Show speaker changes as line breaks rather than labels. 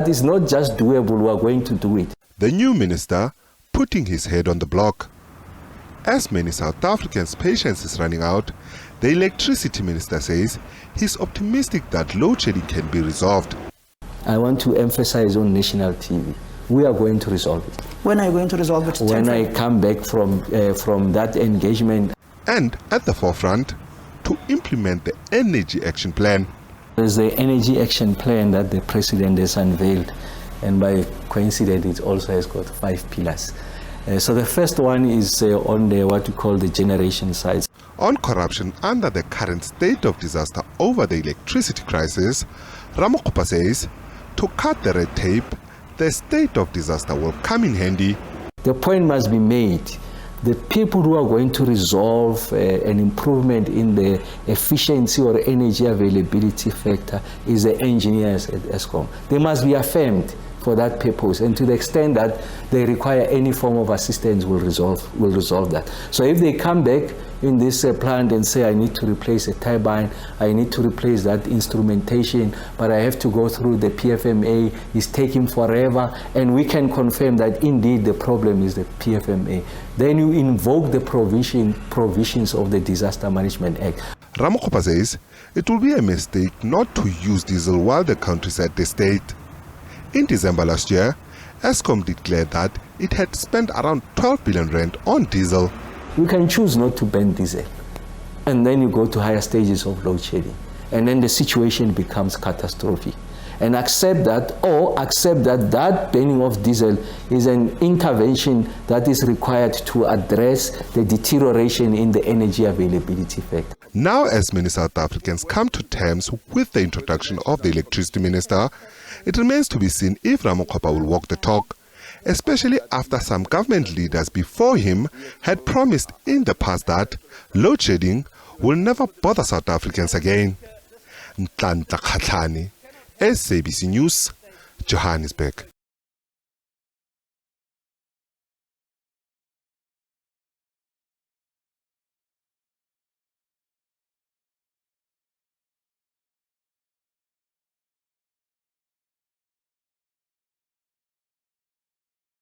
It's not just doable, we are going to do it.
The new minister putting his head on the block. As many South Africans' patience is running out, the electricity minister says he's optimistic that load shedding can be resolved.
I want to emphasize on national TV, we are going to resolve it.
When are you going to resolve it?
When I come back from that engagement.
And at the forefront, to implement the Energy Action Plan.
There's the Energy Action Plan that the President has unveiled, and by coincidence it also has got 5 pillars. So the first one is on what we call the generation side.
On corruption under the current state of disaster over the electricity crisis, Ramokgopa says to cut the red tape, the state of disaster will come in handy.
The point must be made. The people who are going to resolve an improvement in the efficiency or energy availability factor is the engineers at Eskom. They must be affirmed for that purpose, and to the extent that they require any form of assistance will resolve that. So if they come back in this plant and say, I need to replace a turbine, I need to replace that instrumentation, but I have to go through the PFMA, it's taking forever, and we can confirm that indeed the problem is the PFMA, then you invoke the provisions of the Disaster Management Act.
Ramokgopa says it will be a mistake not to use diesel while the country is at the state. In December last year, Eskom declared that it had spent around 12 billion rand on diesel.
You can choose not to ban diesel, and then you go to higher stages of load shedding, and then the situation becomes catastrophic. And accept that, or accept that that banning of diesel is an intervention that is required to address the deterioration in the energy availability factor.
Now, as many South Africans come to terms with the introduction of the electricity minister, it remains to be seen if Ramokgopa will walk the talk, especially after some government leaders before him had promised in the past that load shedding will never bother South Africans again. SABC News, Johannesburg.